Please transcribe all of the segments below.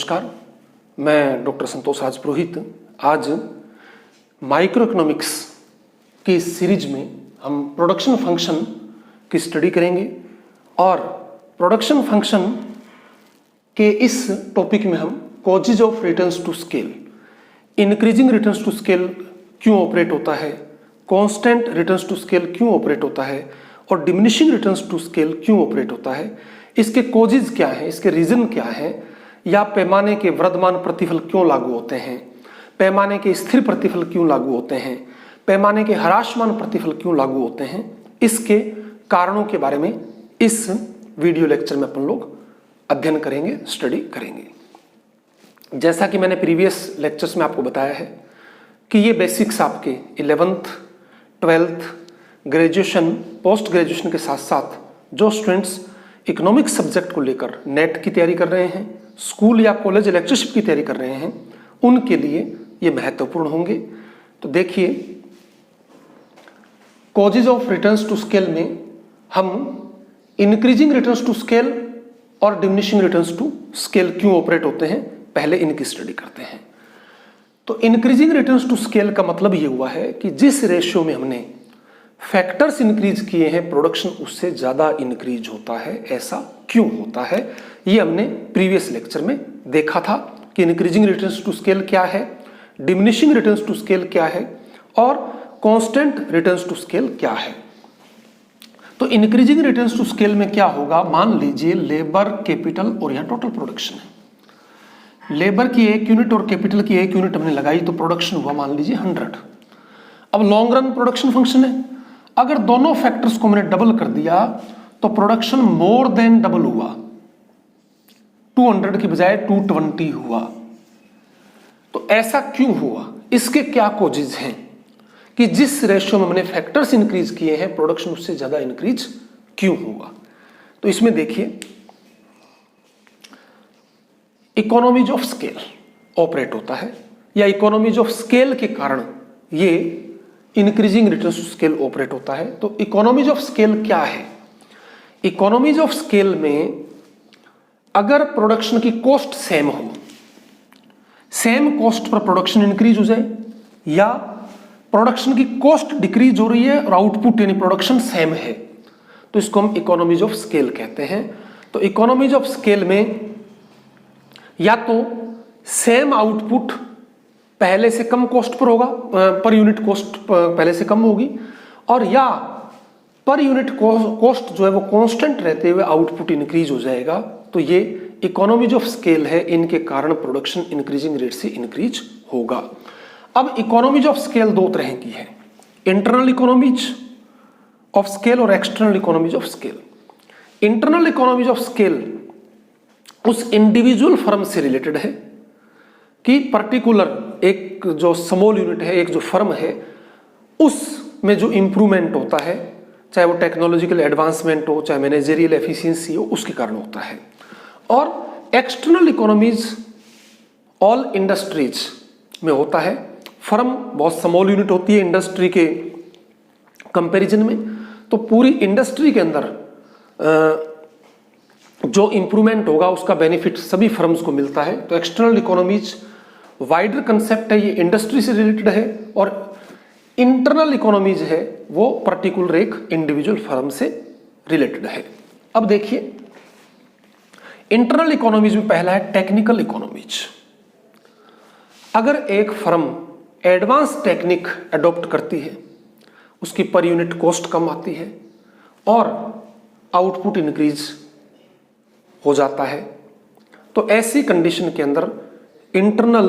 नमस्कार, मैं डॉक्टर संतोष राज पुरोहित। आज माइक्रो इकोनॉमिक्स की सीरीज में हम प्रोडक्शन फंक्शन की स्टडी करेंगे और प्रोडक्शन फंक्शन के इस टॉपिक में हम causes of returns to scale, increasing returns to scale क्यों ऑपरेट होता है, कांस्टेंट रिटर्न्स टू स्केल क्यों ऑपरेट होता है और डिमिनिशिंग रिटर्न्स टू स्केल क्यों ऑपरेट होता है, इसके कॉजेज क्या हैं, इसके रीजन क्या है, या पैमाने के वर्धमान प्रतिफल क्यों लागू होते हैं, पैमाने के स्थिर प्रतिफल क्यों लागू होते हैं, पैमाने के ह्रासमान प्रतिफल क्यों लागू होते हैं, इसके कारणों के बारे में इस वीडियो लेक्चर में अपन लोग अध्ययन करेंगे, स्टडी करेंगे। जैसा कि मैंने प्रीवियस लेक्चर्स में आपको बताया है कि ये बेसिक्स आपके 11th, 12th, graduation, post graduation के साथ साथ जो स्टूडेंट्स इकोनॉमिक्स सब्जेक्ट को लेकर नेट की तैयारी कर रहे हैं, स्कूल या कॉलेज लेक्चरशिप की तैयारी कर रहे हैं, उनके लिए ये महत्वपूर्ण होंगे। तो देखिए, causes of returns to scale में हम इंक्रीजिंग रिटर्न्स टू स्केल और डिमिनिशिंग रिटर्न्स टू स्केल क्यों ऑपरेट होते हैं, पहले इनकी स्टडी करते हैं। तो इंक्रीजिंग रिटर्न्स टू स्केल का मतलब ये हुआ है कि जिस रेशियो में हमने फैक्टर्स इंक्रीज किए हैं, प्रोडक्शन उससे ज्यादा इंक्रीज होता है। ऐसा क्यों होता है, ये हमने प्रीवियस लेक्चर में देखा था कि इंक्रीजिंग रिटर्न्स टू स्केल क्या है, डिमिनिशिंग रिटर्न्स टू स्केल क्या है और कांस्टेंट रिटर्न्स टू स्केल क्या है। तो इंक्रीजिंग रिटर्न्स टू स्केल में क्या होगा, मान लीजिए लेबर, कैपिटल और यहां टोटल प्रोडक्शन है। लेबर की 1 यूनिट और कैपिटल की 1 यूनिट हमने लगाई तो प्रोडक्शन हुआ मान लीजिए 100। अब लॉन्ग रन प्रोडक्शन फंक्शन है, अगर दोनों फैक्टर्स को मैंने डबल कर दिया तो प्रोडक्शन मोर देन डबल हुआ, 200 की बजाय 220 हुआ। तो ऐसा क्यों हुआ, इसके क्या कॉजेज हैं कि जिस रेशियो में मैंने फैक्टर्स इंक्रीज किए हैं प्रोडक्शन उससे ज्यादा इंक्रीज क्यों हुआ। तो इसमें देखिए, इकोनॉमीज ऑफ स्केल ऑपरेट होता है या इकोनॉमीज ऑफ स्केल के कारण ये increasing returns to scale operate होता है। तो इकोनॉमीज ऑफ स्केल क्या है, इकोनॉमीज ऑफ स्केल में अगर प्रोडक्शन की कॉस्ट सेम हो, same cost per production increase हो जाए या प्रोडक्शन की कॉस्ट डिक्रीज हो रही है और आउटपुट यानी प्रोडक्शन सेम है, तो इसको हम इकोनॉमीज ऑफ स्केल कहते हैं। तो इकोनॉमीज ऑफ स्केल में या तो सेम आउटपुट पहले से कम कॉस्ट पर होगा, पर यूनिट कॉस्ट पहले से कम होगी, और या पर यूनिट कॉस्ट जो है वो कांस्टेंट रहते हुए आउटपुट इंक्रीज हो जाएगा। तो ये इकोनॉमीज ऑफ स्केल है, इनके कारण प्रोडक्शन इंक्रीजिंग रेट से इंक्रीज होगा। अब इकोनॉमीज ऑफ स्केल दो तरह की है, इंटरनल इकोनॉमीज ऑफ स्केल और external economies of scale. Internal economies of scale उस इंडिविजुअल फर्म से रिलेटेड है कि पर्टिकुलर एक जो स्मॉल यूनिट है, एक जो फर्म है, उसमें जो इंप्रूवमेंट होता है, चाहे वो टेक्नोलॉजिकल एडवांसमेंट हो, चाहे मैनेजरियल एफिशिएंसी हो, उसके कारण होता है। और एक्सटर्नल इकोनॉमीज ऑल इंडस्ट्रीज में होता है। फर्म बहुत स्मॉल यूनिट होती है इंडस्ट्री के कंपैरिजन में, तो पूरी इंडस्ट्री के अंदर जो इंप्रूवमेंट होगा उसका बेनिफिट सभी फर्म्स को मिलता है। तो एक्सटर्नल इकोनॉमीज वाइडर कंसेप्ट है, ये इंडस्ट्री से रिलेटेड है, और इंटरनल इकोनॉमीज है वो पर्टिकुलर एक इंडिविजुअल फर्म से रिलेटेड है। अब देखिए, इंटरनल इकोनॉमीज में पहला है टेक्निकल इकोनॉमीज। अगर एक फर्म एडवांस टेक्निक अडॉप्ट करती है, उसकी पर यूनिट कॉस्ट कम आती है और आउटपुट इंक्रीज हो जाता है, तो ऐसी कंडीशन के अंदर इंटरनल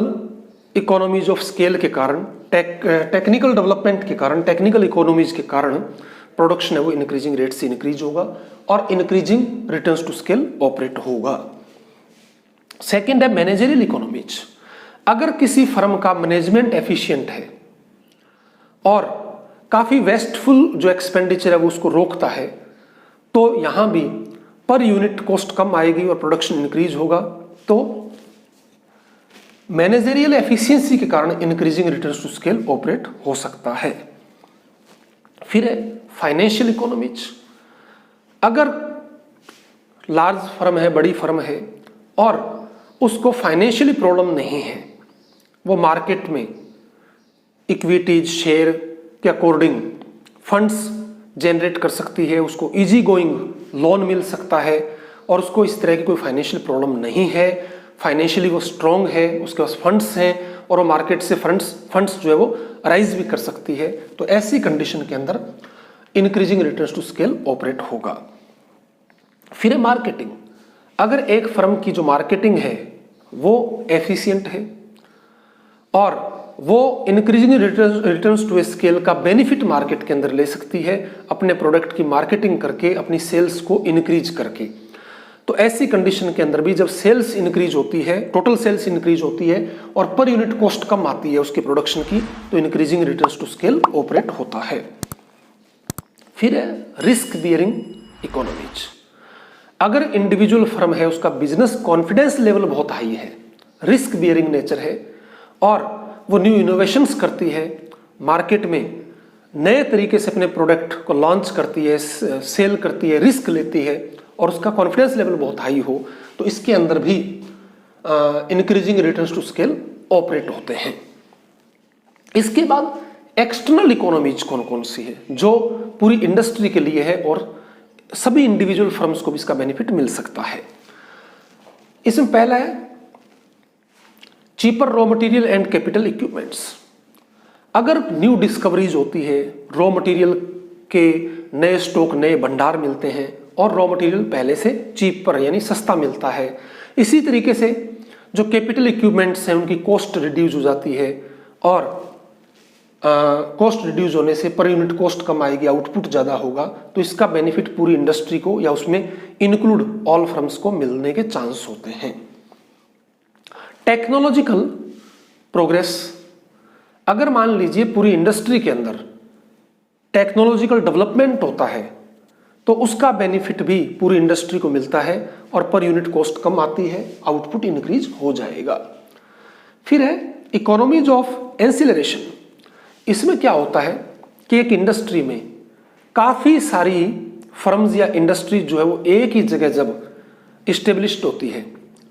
इकोनॉमीज ऑफ स्केल के कारण, टेक्निकल डेवलपमेंट के कारण, टेक्निकल इकोनॉमीज के कारण प्रोडक्शन है वो इंक्रीजिंग रेट से इंक्रीज होगा और increasing returns to scale operate होगा। सेकंड है मैनेजरियल इकोनॉमीज। अगर किसी फर्म का मैनेजमेंट एफिशिएंट है और काफी वेस्टफुल जो एक्सपेंडिचर है वो उसको रोकता है, तो यहां भी पर यूनिट कॉस्ट कम आएगी और प्रोडक्शन इंक्रीज होगा। तो मैनेजरियल एफिशिएंसी के कारण increasing returns to scale operate हो सकता है। फिर है फाइनेंशियल इकोनॉमीज। अगर लार्ज फर्म है, बड़ी फर्म है और उसको फाइनेंशियली प्रॉब्लम नहीं है, वो मार्केट में इक्विटीज शेयर के अकॉर्डिंग फंड्स जनरेट कर सकती है, उसको इजी गोइंग लोन मिल सकता है और उसको इस तरह की कोई फाइनेंशियल प्रॉब्लम नहीं है, फाइनेंशियली वो स्ट्रांग है, उसके पास फंड्स हैं और वो मार्केट से फंड्स जो है वो राइज भी कर सकती है। तो ऐसी कंडीशन के अंदर increasing returns to scale operate होगा। फिर है मार्केटिंग। अगर एक फर्म की जो मार्केटिंग है वो एफिशिएंट है और वो इंक्रीजिंग रिटर्न्स टू स्केल का बेनिफिट मार्केट के अंदर ले सकती है अपने प्रोडक्ट की मार्केटिंग करके, अपनी सेल्स को इंक्रीज करके, तो ऐसी कंडीशन के अंदर भी जब सेल्स इंक्रीज होती है, टोटल सेल्स इंक्रीज होती है और पर यूनिट कॉस्ट कम आती है उसकी प्रोडक्शन की, तो increasing returns to scale operate होता है। फिर है रिस्क बियरिंग इकोनॉमीज। अगर इंडिविजुअल फर्म है, उसका बिजनेस कॉन्फिडेंस लेवल बहुत हाई है, रिस्क बियरिंग नेचर है और वो न्यू इनोवेशंस करती है, मार्केट में नए तरीके से अपने प्रोडक्ट को लॉन्च करती है, सेल करती है, रिस्क लेती है और उसका कॉन्फिडेंस लेवल बहुत हाई हो, तो इसके अंदर भी increasing returns to scale operate होते हैं। इसके बाद एक्सटर्नल इकोनॉमीज कौन कौन सी है जो पूरी इंडस्ट्री के लिए है और सभी इंडिविजुअल फर्म्स को भी इसका बेनिफिट मिल सकता है। इसमें पहला है cheaper raw material and capital equipments. अगर न्यू डिस्कवरीज होती है, रॉ मटेरियल के नए स्टॉक, नए भंडार मिलते हैं और रॉ मटेरियल पहले से चीपर यानी सस्ता मिलता है, इसी तरीके से जो कैपिटल इक्विपमेंट्स हैं उनकी कॉस्ट रिड्यूस हो जाती है और कॉस्ट रिड्यूस होने से पर यूनिट कॉस्ट कम आएगी, आउटपुट ज़्यादा होगा, तो इसका बेनिफिट पूरी इंडस्ट्री को या उसमें इंक्लूड ऑल फर्म्स को मिलने के चांस होते हैं। Technological progress. अगर मान लीजिए पूरी इंडस्ट्री के अंदर टेक्नोलॉजिकल डेवलपमेंट होता है तो उसका बेनिफिट भी पूरी इंडस्ट्री को मिलता है और पर यूनिट कॉस्ट कम आती है, आउटपुट इंक्रीज हो जाएगा। फिर है इकोनॉमीज ऑफ एंसिलरेशन। इसमें क्या होता है कि एक इंडस्ट्री में काफ़ी सारी फर्म्स या इंडस्ट्री जो है वो एक ही जगह जब इस्टेब्लिश्ड होती है,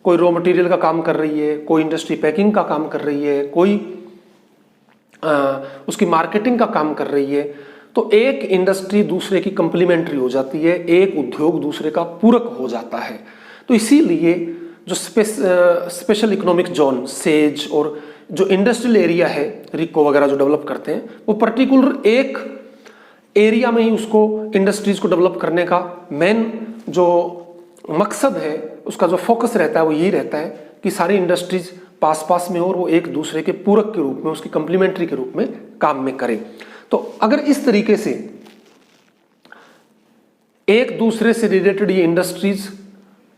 कोई रॉ मटेरियल का काम कर रही है, कोई इंडस्ट्री पैकिंग का काम कर रही है, कोई उसकी मार्केटिंग का काम कर रही है, तो एक इंडस्ट्री दूसरे की कंप्लीमेंट्री हो जाती है, एक उद्योग दूसरे का पूरक हो जाता है। तो इसीलिए जो स्पेशल इकोनॉमिक जोन, सेज और जो इंडस्ट्रियल एरिया है, रिको वगैरह जो डेवलप करते हैं, वो पर्टिकुलर एक एरिया में ही उसको इंडस्ट्रीज को डेवलप करने का मेन जो मकसद है, उसका जो फोकस रहता है वो यही रहता है कि सारी इंडस्ट्रीज पास पास में हो और वो एक दूसरे के पूरक के रूप में, उसकी कंप्लीमेंट्री के रूप में काम में करें। तो अगर इस तरीके से एक दूसरे से रिलेटेड ये इंडस्ट्रीज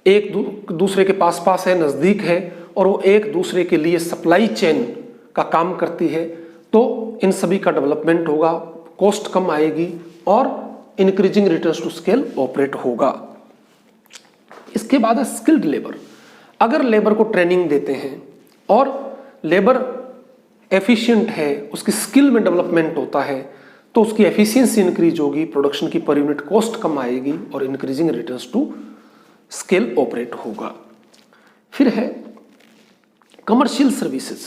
एक दूसरे के पास पास है, नज़दीक है और वो एक दूसरे के लिए सप्लाई चेन का काम करती है, तो इन सभी का डेवलपमेंट होगा, कॉस्ट कम आएगी और increasing returns to scale operate होगा। इसके बाद है स्किल्ड लेबर। अगर लेबर को ट्रेनिंग देते हैं और लेबर एफिशिएंट है, उसकी स्किल में डेवलपमेंट होता है, तो उसकी एफिशिएंसी इंक्रीज होगी, प्रोडक्शन की पर यूनिट कॉस्ट कम आएगी और increasing returns to scale operate होगा। फिर है कमर्शियल सर्विसेज।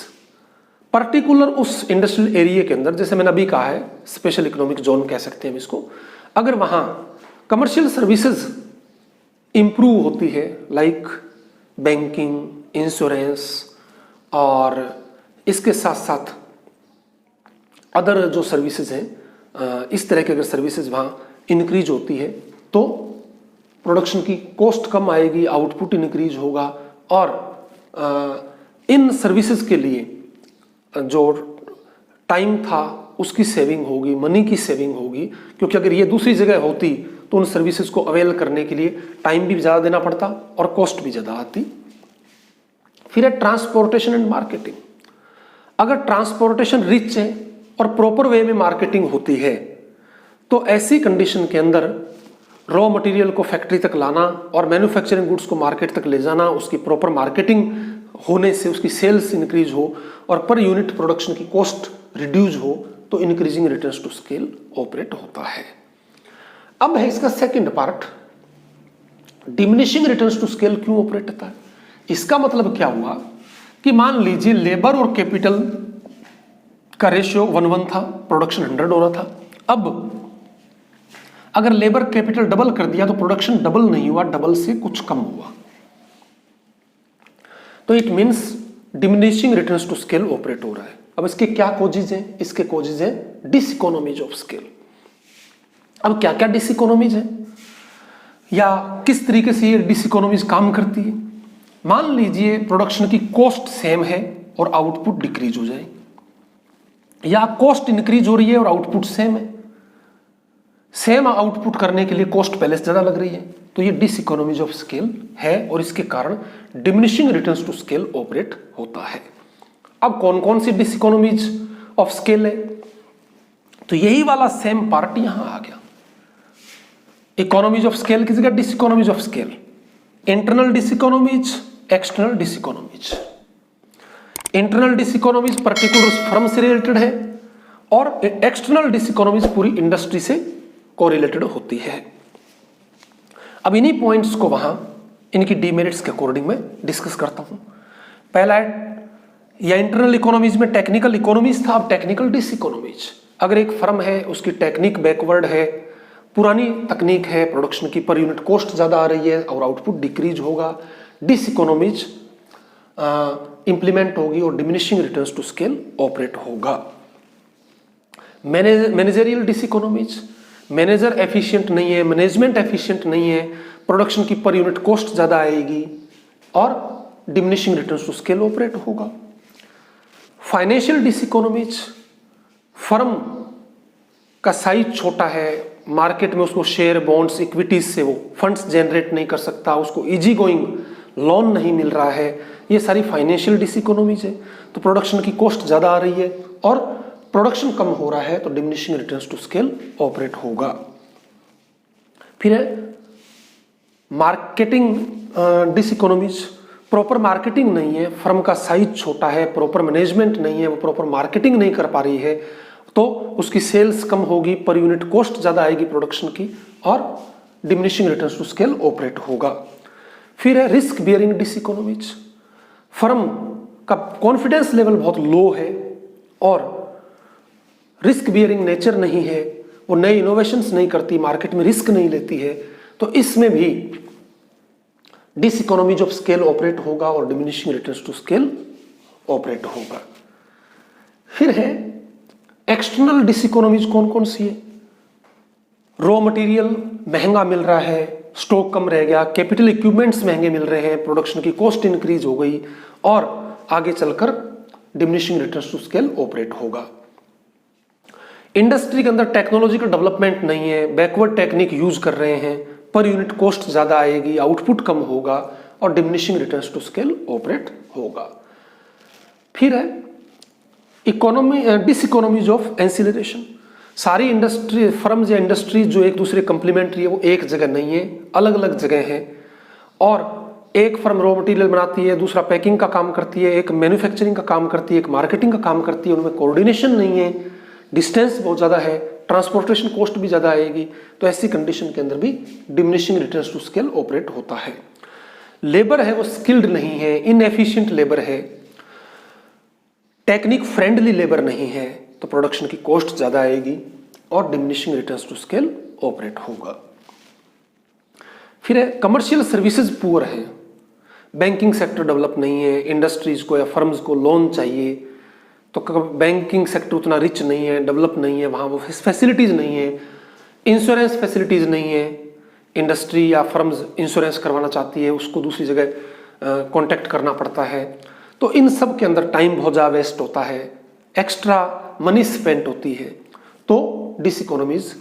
पर्टिकुलर उस इंडस्ट्रियल एरिया के अंदर, जैसे मैंने अभी कहा है स्पेशल इकोनॉमिक जोन कह सकते हैं इसको, अगर वहाँ कमर्शियल सर्विसेज इम्प्रूव होती है, लाइक बैंकिंग, इंश्योरेंस और इसके साथ साथ अदर जो सर्विसेज हैं, इस तरह के अगर सर्विसेज वहाँ इंक्रीज होती है तो प्रोडक्शन की कॉस्ट कम आएगी, आउटपुट इंक्रीज होगा और इन सर्विसेज के लिए जो टाइम था उसकी सेविंग होगी, मनी की सेविंग होगी, क्योंकि अगर ये दूसरी जगह होती तो उन सर्विसेज को अवेल करने के लिए टाइम भी ज़्यादा देना पड़ता और कॉस्ट भी ज़्यादा आती। फिर है ट्रांसपोर्टेशन एंड मार्केटिंग। अगर ट्रांसपोर्टेशन रिच है और प्रॉपर वे में मार्केटिंग होती है तो ऐसी कंडीशन के अंदर रॉ मटेरियल को फैक्ट्री तक लाना और मैन्युफैक्चरिंग गुड्स को मार्केट तक ले जाना, उसकी प्रॉपर मार्केटिंग होने से उसकी सेल्स इंक्रीज हो और पर यूनिट प्रोडक्शन की कॉस्ट रिड्यूस हो, तो increasing returns to scale operate होता है। अब है इसका second part, diminishing returns to scale क्यों ऑपरेट होता है। इसका मतलब क्या हुआ कि मान लीजिए लेबर और कैपिटल का रेशियो 1:1 था, प्रोडक्शन 100 हो रहा था। अब अगर लेबर कैपिटल डबल कर दिया तो प्रोडक्शन डबल नहीं हुआ, डबल से कुछ कम हुआ, तो it means diminishing returns to scale operate हो रहा है। अब इसके क्या कॉजेज हैं? इसके कॉजेज हैं डिसइकोनॉमीज ऑफ स्केल। अब क्या क्या डिसइकोनॉमीज है या किस तरीके से ये डिसइकोनॉमीज काम करती है? मान लीजिए प्रोडक्शन की कॉस्ट सेम है और आउटपुट डिक्रीज हो जाए, या कॉस्ट इंक्रीज हो रही है और आउटपुट सेम है। सेम आउटपुट करने के लिए कॉस्ट पहले से ज्यादा लग रही है, तो ये डिसइकोनॉमीज ऑफ स्केल है और इसके कारण diminishing returns to scale operate होता है। अब कौन कौन सी डिसइकोनॉमीज ऑफ स्केल है? तो यही वाला सेम पार्ट यहां आ गया। इकोनॉमीज ऑफ स्केल की जगह diseconomies of scale. Internal diseconomies, external diseconomies. Internal diseconomies particular firm से रिलेटेड है और एक्सटर्नल डिसइकोनॉमीज पूरी इंडस्ट्री से कोरिलेटेड होती है। अब इन्हीं पॉइंट्स को वहां इनकी डीमेरिट्स के अकॉर्डिंग मैं डिस्कस करता हूं। पहला है या इंटरनल इकोनॉमीज में टेक्निकल इकोनॉमीज था, अब टेक्निकल डिसइकोनॉमीज। अगर एक फर्म है, उसकी टेक्निक बैकवर्ड है, पुरानी तकनीक है, प्रोडक्शन की पर यूनिट कॉस्ट ज्यादा आ रही है और आउटपुट डिक्रीज होगा, डिसइकोनॉमीज इंप्लीमेंट होगी और diminishing returns to scale operate होगा। मैनेजरियल डिसइकोनॉमीज, मैनेजर एफिशिएंट नहीं है, मैनेजमेंट एफिशिएंट नहीं है, प्रोडक्शन की पर यूनिट कॉस्ट ज्यादा आएगी और diminishing returns to scale operate होगा। फाइनेंशियल डिसइकोनॉमीज, फर्म का साइज छोटा है, मार्केट में उसको शेयर, बॉन्ड्स, इक्विटीज से वो फंड्स जनरेट नहीं कर सकता, उसको इजी गोइंग लोन नहीं मिल रहा है, ये सारी फाइनेंशियल डिसइकोनॉमीज है। तो प्रोडक्शन की कॉस्ट ज्यादा आ रही है और प्रोडक्शन कम हो रहा है, तो diminishing returns to scale operate होगा। फिर है मार्केटिंग डिसइकोनॉमीज, प्रॉपर मार्केटिंग नहीं है, फर्म का साइज छोटा है, प्रॉपर मैनेजमेंट नहीं है, वो प्रॉपर मार्केटिंग नहीं कर पा रही है, तो उसकी सेल्स कम होगी, पर यूनिट कॉस्ट ज्यादा आएगी प्रोडक्शन की और diminishing returns to scale operate होगा। फिर है रिस्क बियरिंग डिसइकोनॉमीज, फर्म का कॉन्फिडेंस लेवल बहुत लो है और रिस्क बियरिंग नेचर नहीं है, वो नए इनोवेशंस नहीं करती, मार्केट में रिस्क नहीं लेती है, तो इसमें भी डिसइकोनॉमीज ऑफ स्केल ऑपरेट होगा और diminishing returns to scale operate होगा। फिर है एक्सटर्नल डिसइकोनॉमीज, कौन कौन सी है? रॉ मटेरियल महंगा मिल रहा है, स्टॉक कम रह गया, कैपिटल इक्विपमेंट्स महंगे मिल रहे हैं, प्रोडक्शन की कॉस्ट इंक्रीज हो गई और आगे चलकर diminishing returns to scale operate होगा। इंडस्ट्री के अंदर टेक्नोलॉजिकल डेवलपमेंट नहीं है, बैकवर्ड टेक्निक यूज कर रहे हैं, पर यूनिट कॉस्ट ज्यादा आएगी, आउटपुट कम होगा और diminishing returns to scale operate होगा। फिर है इकोनॉमी डिसइकोनॉमीज ऑफ एंसिलरेशन, सारी इंडस्ट्री फर्म्स या इंडस्ट्रीज जो एक दूसरे कंप्लीमेंट्री है, वो एक जगह नहीं है, अलग अलग जगह है और एक फर्म रॉ मटेरियल बनाती है, दूसरा पैकिंग का काम करती है, एक मैन्युफैक्चरिंग का काम करती है, एक मार्केटिंग का काम करती है, उनमें कोऑर्डिनेशन नहीं है, डिस्टेंस बहुत ज़्यादा है, ट्रांसपोर्टेशन कॉस्ट भी ज़्यादा आएगी, तो ऐसी कंडीशन के अंदर भी diminishing returns to scale operate होता है। लेबर है वो स्किल्ड नहीं है, इनएफिशिएंट लेबर है, टेक्निक फ्रेंडली लेबर नहीं है, तो प्रोडक्शन की कॉस्ट ज़्यादा आएगी और diminishing returns to scale operate होगा। फिर है कमर्शियल सर्विसेज पुअर है, बैंकिंग सेक्टर डेवलप नहीं है, इंडस्ट्रीज को या फर्म्स को लोन चाहिए, तो बैंकिंग सेक्टर उतना रिच नहीं है, डेवलप नहीं है, वहाँ वो फैसिलिटीज़ नहीं है, इंश्योरेंस फैसिलिटीज़ नहीं है, इंडस्ट्री या फर्म्स इंश्योरेंस करवाना चाहती है, उसको दूसरी जगह कॉन्टैक्ट करना पड़ता है, तो इन सब के अंदर टाइम बहुत ज़्यादा वेस्ट होता है, एक्स्ट्रा मनी स्पेंड होती है, तो डिसइकोनॉमीज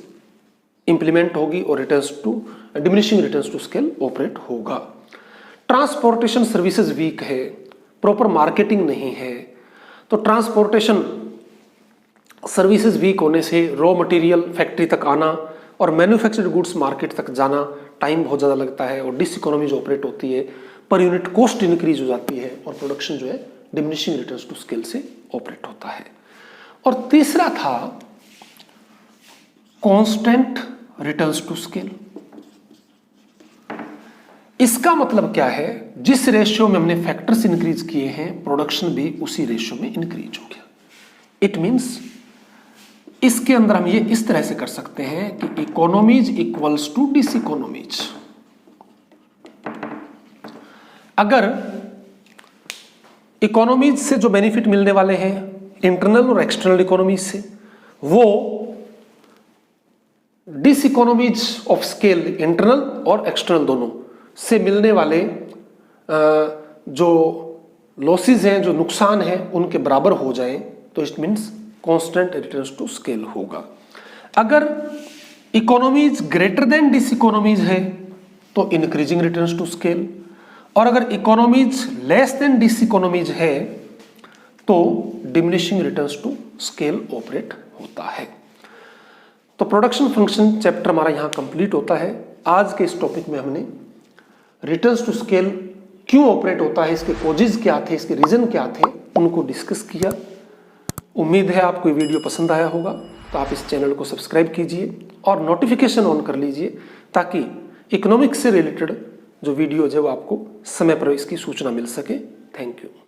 इंप्लीमेंट होगी और returns to diminishing returns to scale operate होगा। ट्रांसपोर्टेशन सर्विसेज वीक है, प्रॉपर मार्केटिंग नहीं है, तो ट्रांसपोर्टेशन सर्विसेज वीक होने से रॉ मटेरियल फैक्ट्री तक आना और मैन्युफैक्चर्ड गुड्स मार्केट तक जाना टाइम बहुत ज़्यादा लगता है और डिसइकोनॉमीज ऑपरेट होती है, पर यूनिट कॉस्ट इंक्रीज हो जाती है और प्रोडक्शन जो है डिमिनिशिंग रिटर्न्स टू स्केल से ऑपरेट होता है। और तीसरा था कांस्टेंट रिटर्न्स टू स्केल। इसका मतलब क्या है, जिस रेशियो में हमने फैक्टर्स इंक्रीज किए हैं प्रोडक्शन भी उसी रेशियो में इंक्रीज हो गया। इट मींस इसके अंदर हम ये इस तरह से कर सकते हैं कि इकोनॉमीज इक्वल्स टू डिसइकोनॉमीज। अगर इकोनॉमीज से जो बेनिफिट मिलने वाले हैं इंटरनल और एक्सटर्नल इकोनॉमीज से, वो डिसइकोनॉमीज ऑफ स्केल इंटरनल और एक्सटर्नल दोनों से मिलने वाले जो लॉसेस हैं, जो नुकसान हैं, उनके बराबर हो जाए तो it means constant returns to scale होगा। अगर इकोनॉमीज ग्रेटर देन डिसइकोनॉमीज है तो इंक्रीजिंग रिटर्न्स टू स्केल, और अगर इकोनॉमीज लेस देन डिसइकोनॉमीज है तो diminishing returns to scale operate होता है। तो प्रोडक्शन फंक्शन चैप्टर हमारा यहां कंप्लीट होता है। आज के इस टॉपिक में हमने रिटर्न्स टू स्केल क्यों ऑपरेट होता है, इसके कॉजेज क्या थे, इसके रीजन क्या थे, उनको डिस्कस किया। उम्मीद है आपको ये वीडियो पसंद आया होगा। तो आप इस चैनल को सब्सक्राइब कीजिए और नोटिफिकेशन ऑन कर लीजिए ताकि इकोनॉमिक्स से रिलेटेड जो वीडियो है वो आपको समय पर इसकी सूचना मिल सके। Thank you.